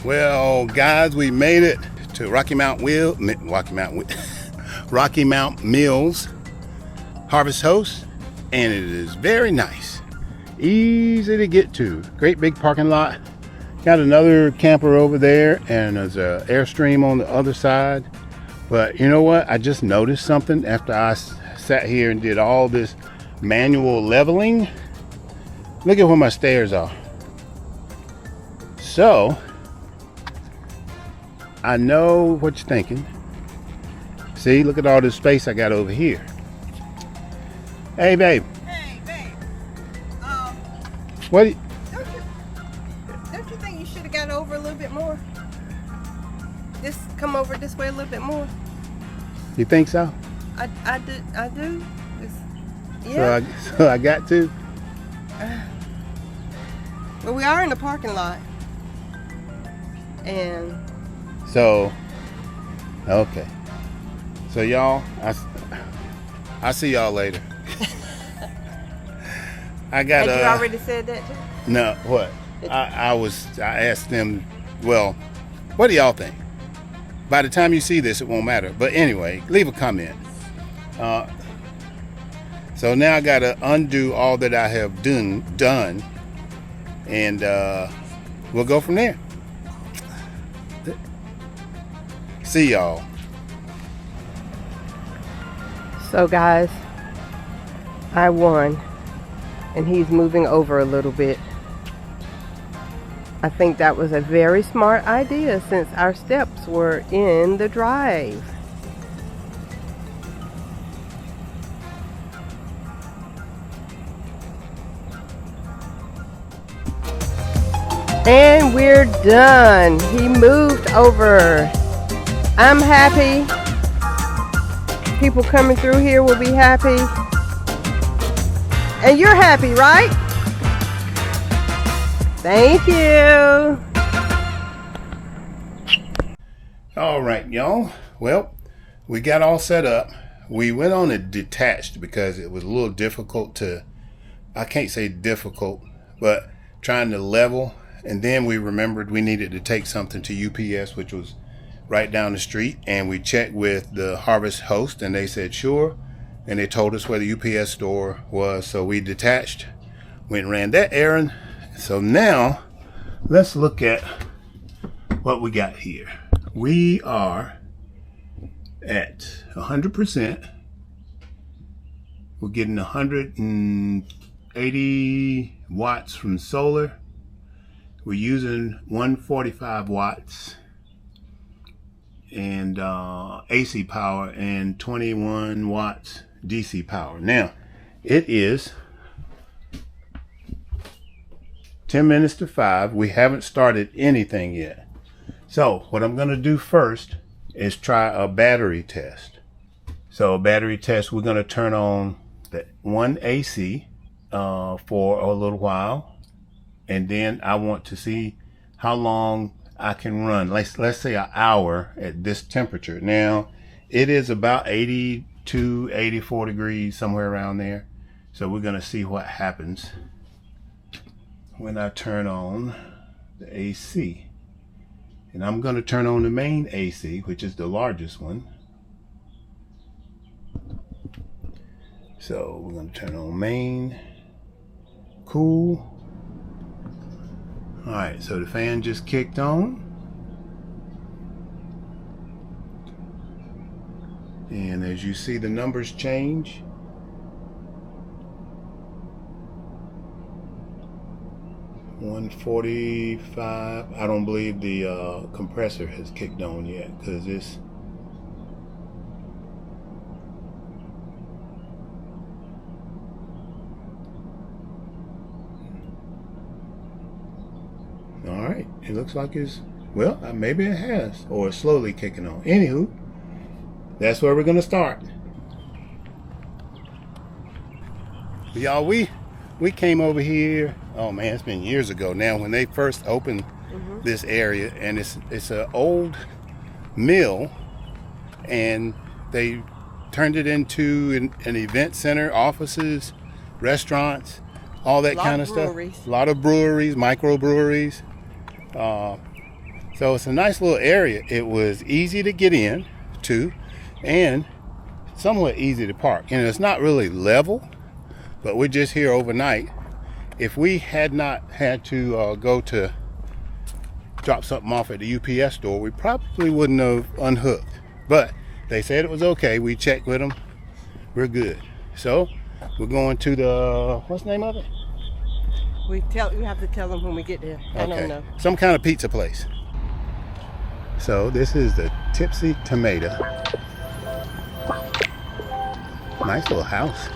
Well, guys, we made it to Rocky Mount Mills Harvest Host, and it is very nice, easy to get to. Great big parking lot. Got another camper over there, and there's an Airstream on the other side. But you know what? I just noticed something after I sat here and did all this manual leveling. Look at where my stairs are. So I know what you're thinking. See, look at all this space I got over here. Hey, babe. Hey, babe. What? Don't you think you should have got over a little bit more? Just come over this way a little bit more. You think so? I do. Yeah. So I got to. Well, we are in the parking lot, and so okay. So y'all, I see y'all later. I got. Had you already said that too? No, what? I asked them. Well, what do y'all think? By the time you see this, it won't matter. But anyway, leave a comment. So now I gotta undo all that I have done, and we'll go from there. See y'all. So guys, I won, and he's moving over a little bit. I think that was a very smart idea since our steps were in the drive. And we're done. He moved over. I'm happy. People coming through here will be happy. And you're happy, right? Thank you. All right, y'all. Well, we got all set up. We went on it detached because it was a little difficult I can't say difficult, but trying to level. And then we remembered we needed to take something to UPS, which was right down the street. And we checked with the Harvest Host, and they said sure. And they told us where the UPS store was. So we detached, went and ran that errand. So now let's look at what we got here. We are at 100%. We're getting 180 watts from solar. We're using 145 watts and AC power and 21 watts DC power. Now it is 10 minutes to 5. We haven't started anything yet. So what I'm going to do first is try a battery test. So a battery test, we're going to turn on the one AC for a little while. And then I want to see how long I can run. Let's say an hour at this temperature. Now it is about 82, 84 degrees, somewhere around there. So we're going to see what happens when I turn on the AC. And I'm going to turn on the main AC, which is the largest one. So we're going to turn on main, cool. All right, so the fan just kicked on. And as you see, the numbers change. $145. I don't believe the compressor has kicked on yet because it's all right. It looks like it's, well, maybe it has, or it's slowly kicking on. Anywho, that's where we're gonna start. Y'all, we came over here, oh man, it's been years ago now, when they first opened this area, and it's an old mill, and they turned it into an event center, offices, restaurants, all that kind of stuff. A lot of breweries, microbreweries. So it's a nice little area. It was easy to get in to and somewhat easy to park. And it's not really level, but we're just here overnight. If we had not had to go to drop something off at the UPS store, we probably wouldn't have unhooked. But they said it was okay. We checked with them. We're good. So we're going to the, what's the name of it? We have to tell them when we get there. I don't know. Some kind of pizza place. So this is the Tipsy Tomato. Nice little house.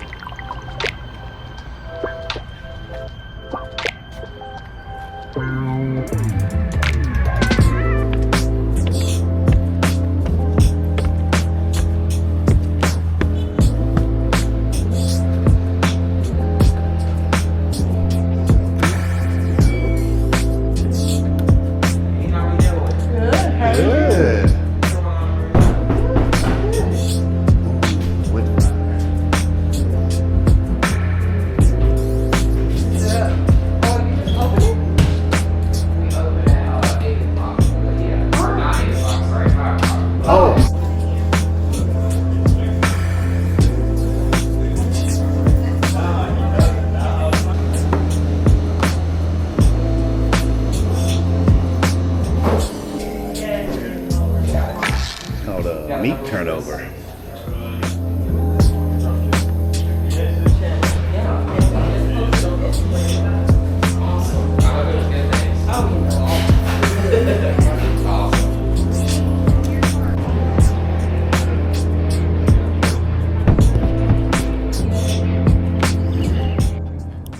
Meat turnover.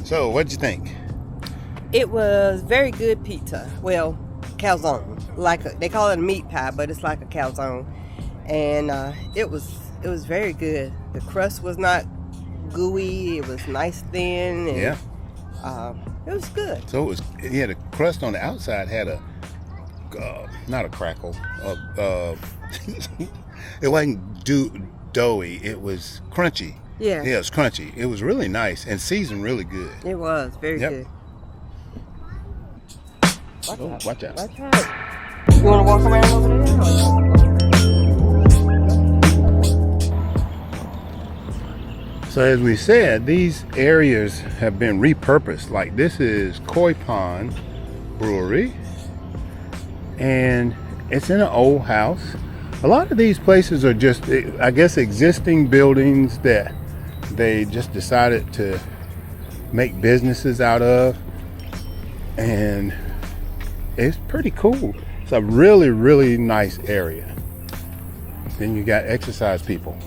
So, what'd you think? It was very good pizza. Well, calzone. They call it a meat pie, but it's like a calzone. And it was very good. The crust was not gooey. It was nice thin. And, yeah. It was good. So the crust on the outside had a not a crackle. It wasn't doughy. It was crunchy. Yeah. Yeah, it was crunchy. It was really nice and seasoned really good. It was very good. Watch out. Watch out. You want to walk around over there? So as we said, these areas have been repurposed. Like this is Koi Pond Brewery, and it's in an old house. A lot of these places are just, I guess, existing buildings that they just decided to make businesses out of, and it's pretty cool. It's a really, really nice area. Then you got exercise people.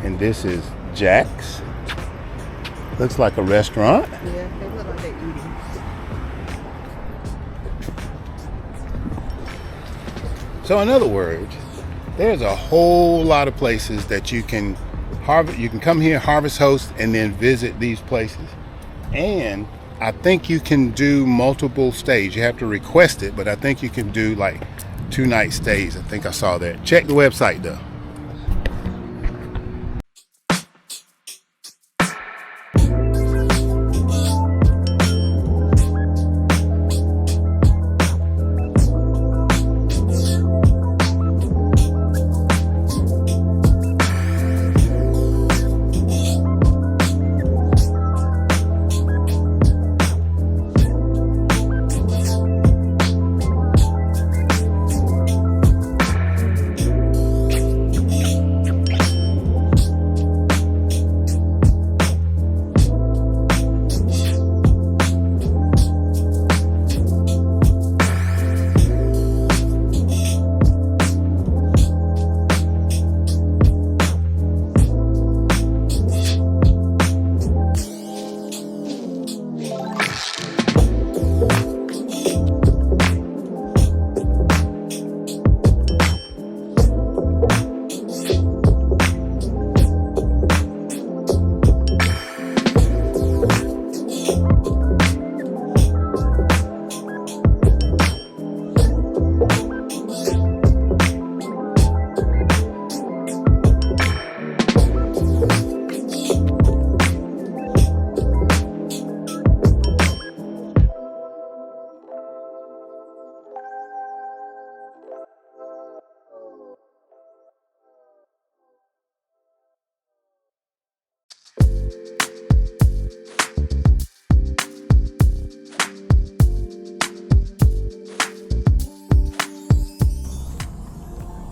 And this is Jack's. Looks like a restaurant. Yeah, they look like they're eating. So in other words, there's a whole lot of places that you can harvest. You can come here, harvest host, and then visit these places. And I think you can do multiple stays. You have to request it, but I think you can do like 2-night stays. I think I saw that. Check the website though.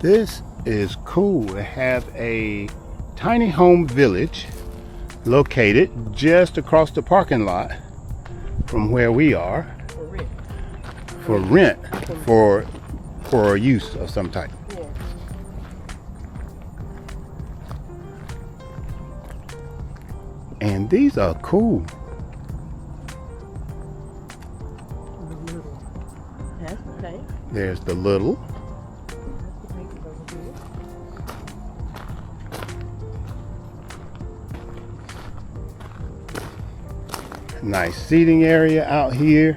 This is cool. They have a tiny home village located just across the parking lot from where we are. For rent. For use of some type. Yeah. And these are cool. That's okay. There's the little. Nice seating area out here.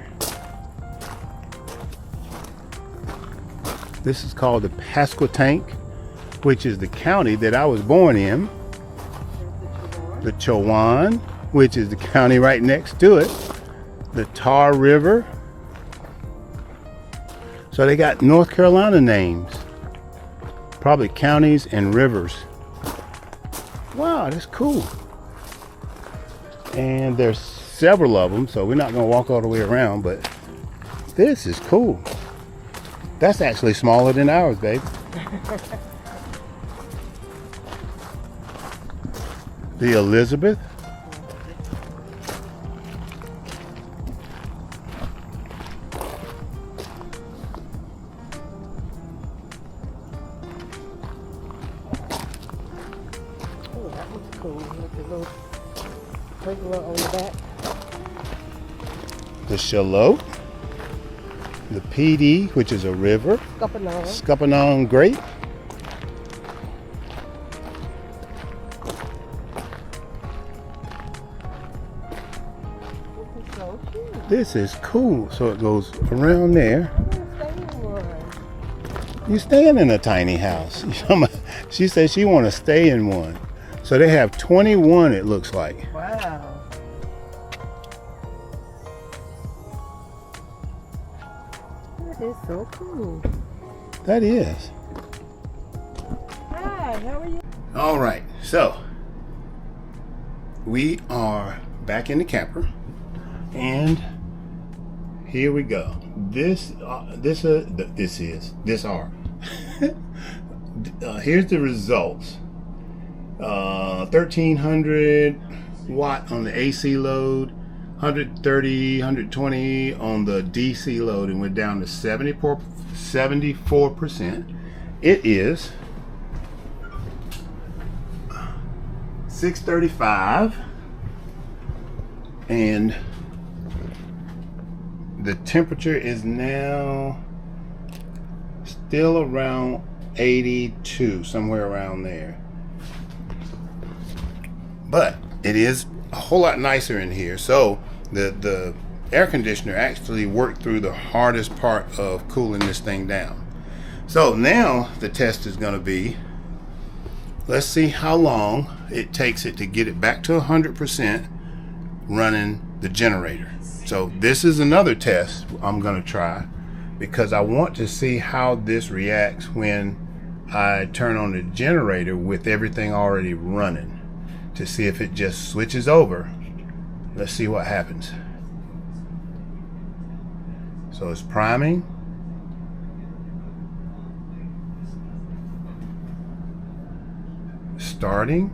This is called the Pasquotank, which is the county that I was born in. The Chowan, which is the county right next to it. The Tar River. So they got North Carolina names. Probably counties and rivers. Wow, that's cool. And there's several of them, so we're not gonna walk all the way around, but this is cool. That's actually smaller than ours, babe. The Elizabeth. Oh, that was cool. With the little pergola on the back. The Shallot. The PD, which is a river. Scuppernong grape. So cute. This is cool. So it goes around there. You staying in a tiny house. She said she want to stay in one. So they have 21, it looks like. Wow. That is so cool. That is. Hi, how are you? All right, so we are back in the camper, and here we go. Here's the results. 1300 watt on the AC load, 130, 120 on the DC load, and we're down to 74%. It is 6:35, and the temperature is now still around 82, somewhere around there. But it is a whole lot nicer in here. So the air conditioner actually worked through the hardest part of cooling this thing down. So now the test is going to be, let's see how long it takes it to get it back to 100% running the generator. So this is another test I'm going to try, because I want to see how this reacts when I turn on the generator with everything already running, to see if it just switches over. Let's see what happens. So it's priming. Starting.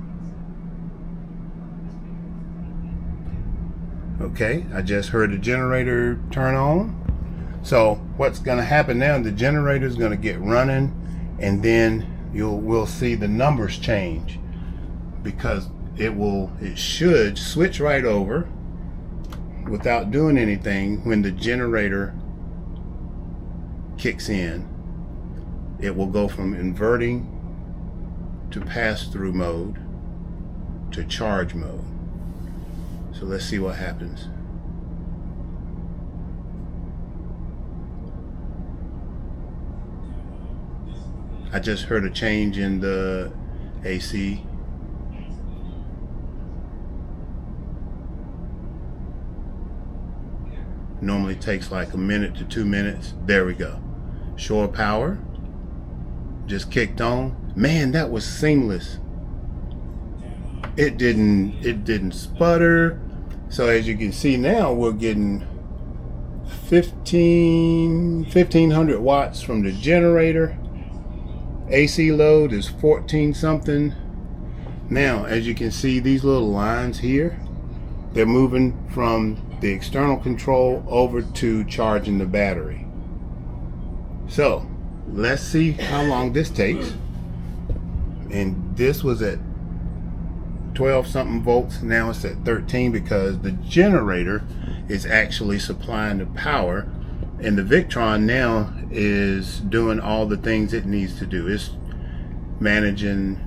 Okay, I just heard the generator turn on. So what's going to happen now, the generator is going to get running, and then we'll see the numbers change, because it should switch right over without doing anything. When the generator kicks in, it will go from inverting to pass-through mode to charge mode. So let's see what happens. I just heard a change in the AC. Normally takes like a minute to 2 minutes. There we go. Shore power just kicked on. Man, that was seamless. It didn't sputter. So as you can see now, we're getting 1500 watts from the generator, AC load is 14 something. Now, as you can see, these little lines here, they're moving from the external control over to charging the battery. So let's see how long this takes. And this was at 12 something volts. Now it's at 13 because the generator is actually supplying the power, and the Victron now is doing all the things it needs to do. It's managing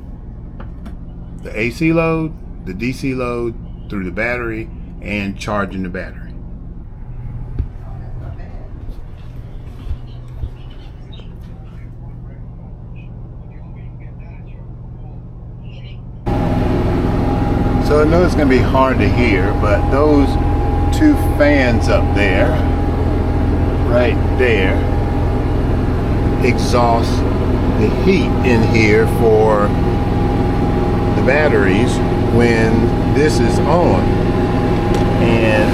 the AC load, the DC load through the battery, and charging the battery. So I know it's going to be hard to hear, but those two fans up there, right there, exhaust the heat in here for the batteries when this is on. And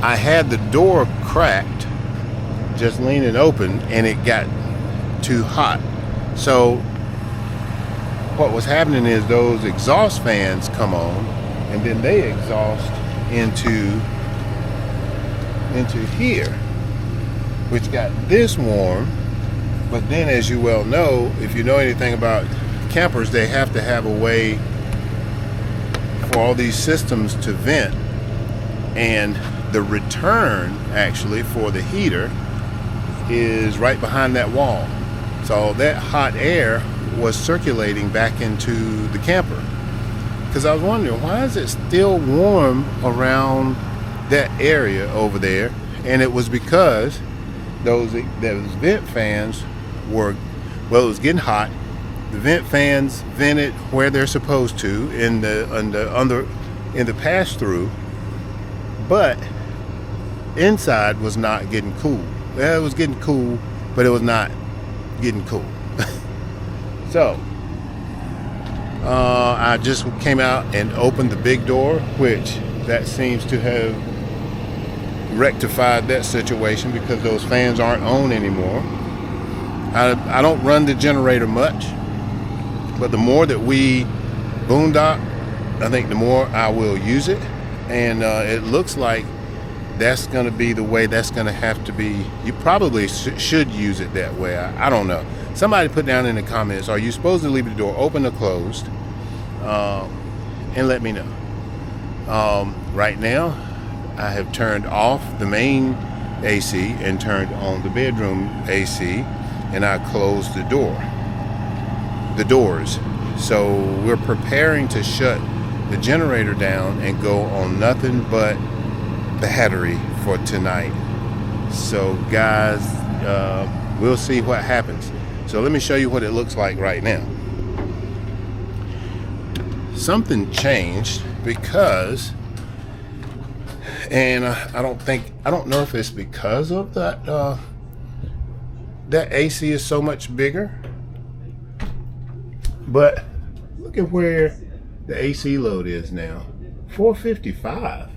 I had the door cracked, just leaning open, and it got too hot. So what was happening is those exhaust fans come on, and then they exhaust into here, which got this warm. But then, as you well know, if you know anything about campers, they have to have a way for all these systems to vent, and the return actually for the heater is right behind that wall. So that hot air was circulating back into the camper, because I was wondering, why is it still warm around that area over there? And it was because those vent fans were, well, it was getting hot. The vent fans vented where they're supposed to in the pass-through, but inside was not getting cool. Well, it was getting cool, but it was not getting cool. So I just came out and opened the big door, which that seems to have rectified that situation, because those fans aren't on anymore. I don't run the generator much, but the more that we boondock, I think the more I will use it. And it looks like that's going to be the way that's going to have to be. You probably should use it that way. I don't know. Somebody put down in the comments, are you supposed to leave the door open or closed? And let me know. Right now, I have turned off the main AC and turned on the bedroom AC, and I closed the doors. So we're preparing to shut the generator down and go on nothing but battery for tonight. So guys, we'll see what happens. So let me show you what it looks like right now. Something changed because, and I don't know if it's because of that that AC is so much bigger, but look at where the AC load is now, 455.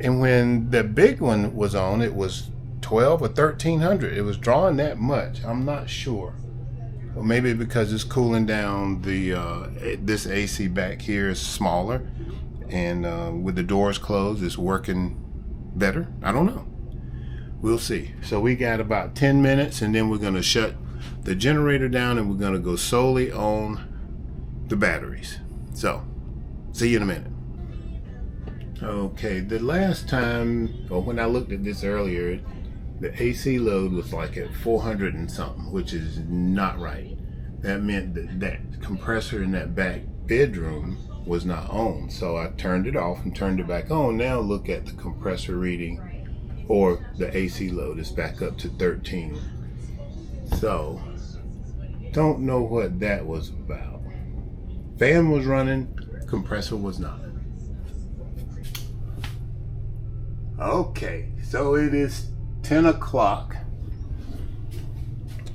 And when the big one was on, it was 12 or 1300. It was drawing that much. I'm not sure. Or maybe because it's cooling down, this AC back here is smaller, and with the doors closed, it's working better. I don't know. We'll see. So we got about 10 minutes, and then we're going to shut the generator down, and we're going to go solely on the batteries. So see you in a minute. Okay, the last time, or when I looked at this earlier, the AC load was like at 400 and something, which is not right. That meant that that compressor in that back bedroom was not on. So I turned it off and turned it back on. Now look at the compressor reading, or the AC load is back up to 13. So don't know what that was about. Fan was running, compressor was not. Okay, so it is 10 o'clock,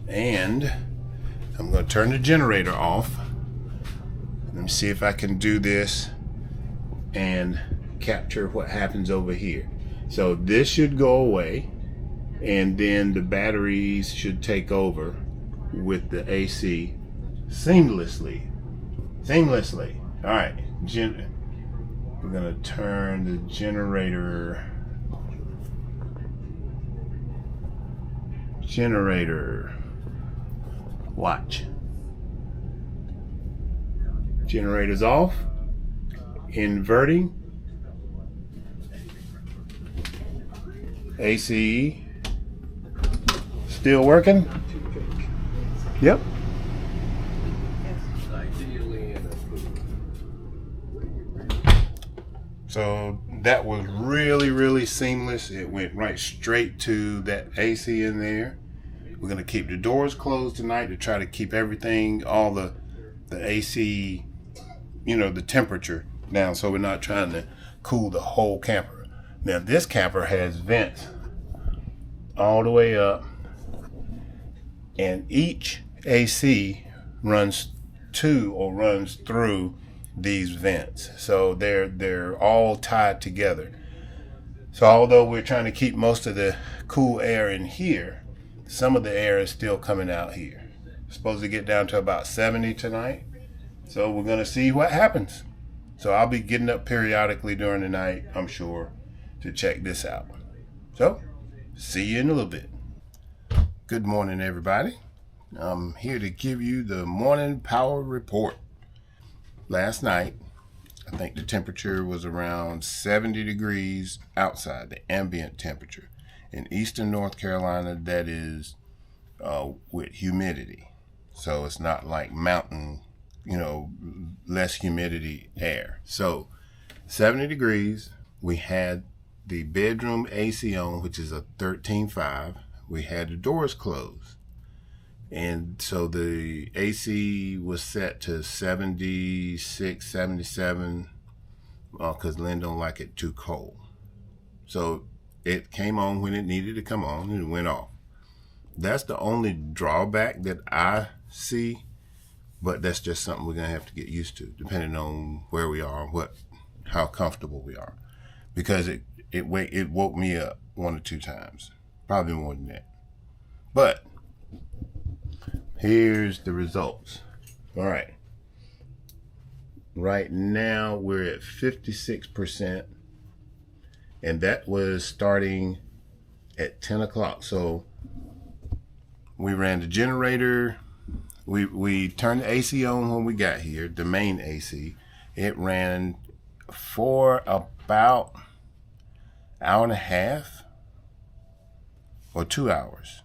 and I'm going to turn the generator off. Let me see if I can do this and capture what happens over here. So this should go away, and then the batteries should take over with the AC seamlessly. All right, we're gonna turn the generator. Watch. Generator's off. Inverting. AC still working? Yep. So that was really seamless. It went right straight to that AC in there. We're gonna keep the doors closed tonight to try to keep everything, all the AC, the temperature down, so we're not trying to cool the whole camper. Now this camper has vents all the way up, and each AC runs through these vents, so they're all tied together. So although we're trying to keep most of the cool air in here, some of the air is still coming out here. It's supposed to get down to about 70 tonight, so we're gonna see what happens. So I'll be getting up periodically during the night, I'm sure, to check this out. So see you in a little bit. Good morning, everybody. I'm here to give you the morning power report. Last night, I think the temperature was around 70 degrees outside, the ambient temperature. In eastern North Carolina, that is with humidity. So it's not like mountain, less humidity air. So 70 degrees, we had the bedroom AC on, which is a 13.5. We had the doors closed. And so the AC was set to 76, 77, because Lynn don't like it too cold. So it came on when it needed to come on, and it went off. That's the only drawback that I see, but that's just something we're gonna have to get used to, depending on where we are and how comfortable we are. Because it woke me up 1 or 2 times, probably more than that. But here's the results. All right. Right now we're at 56%, and that was starting at 10 o'clock. So we ran the generator. We turned the AC on when we got here, the main AC. It ran for about hour and a half or 2 hours.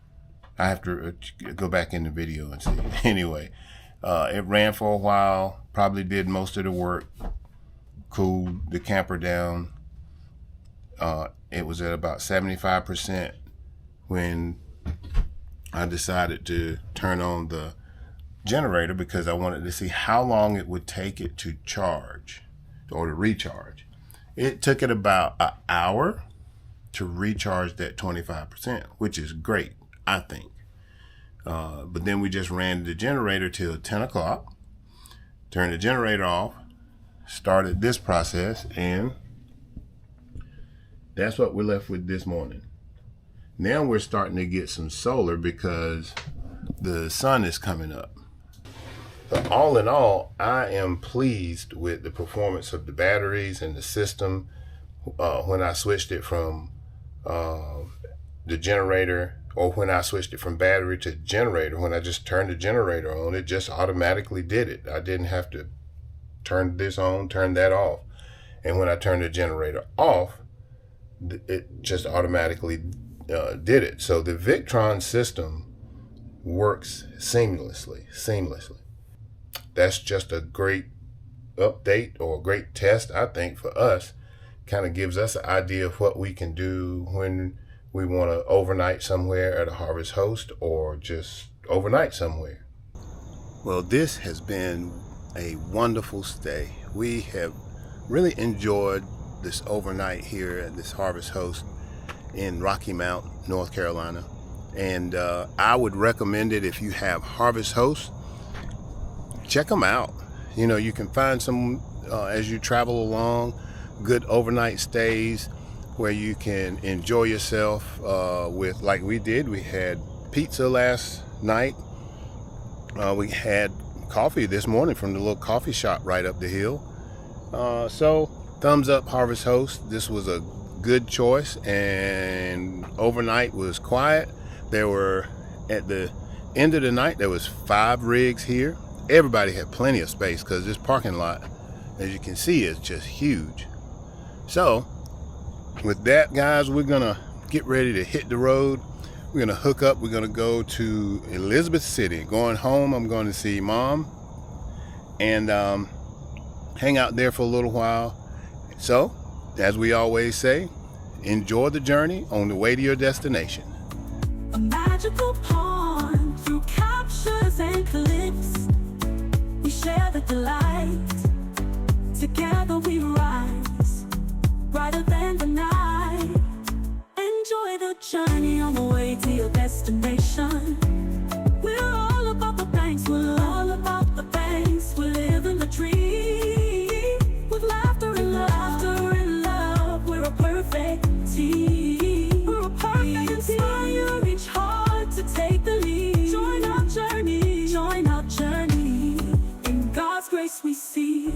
I have to go back in the video and see. Anyway, it ran for a while, probably did most of the work, cooled the camper down. It was at about 75% when I decided to turn on the generator, because I wanted to see how long it would take it to charge or to recharge. It took it about an hour to recharge that 25%, which is great, I think. But then we just ran the generator till 10 o'clock, turned the generator off, started this process, and that's what we're left with this morning. Now we're starting to get some solar because the sun is coming up. But all in all, I am pleased with the performance of the batteries and the system. When I switched it from the generator, or when I switched it from battery to generator, when I just turned the generator on, it just automatically did it. I didn't have to turn this on, turn that off. And when I turned the generator off, it just automatically did it. So the Victron system works seamlessly. That's just a great update, or a great test, I think, for us. Kind of gives us an idea of what we can do when we want to overnight somewhere at a Harvest Host, or just overnight somewhere. Well, this has been a wonderful stay. We have really enjoyed this overnight here at this Harvest Host in Rocky Mount, North Carolina. And I would recommend it if you have Harvest Hosts. Check them out. You can find some as you travel along, good overnight stays where you can enjoy yourself with, like we did. We had pizza last night. We had coffee this morning from the little coffee shop right up the hill. So thumbs up, Harvest Host. This was a good choice, and overnight was quiet. There were, at the end of the night, there was 5 rigs here. Everybody had plenty of space because this parking lot, as you can see, is just huge. So with that, guys, we're gonna get ready to hit the road. We're gonna hook up. We're gonna go to Elizabeth City. Going home, I'm going to see Mom and hang out there for a little while. So, as we always say, enjoy the journey on the way to your destination. A magical pond through captures and clips. We share the delight. Together we rise, brighter than the night. Enjoy the journey on the way to your destination. We're all about the banks, we're all about the banks. We live in the dream, with laughter and love. We're a perfect team. We're a perfect team. Inspire each heart to take the lead. Join our journey. In God's grace we see.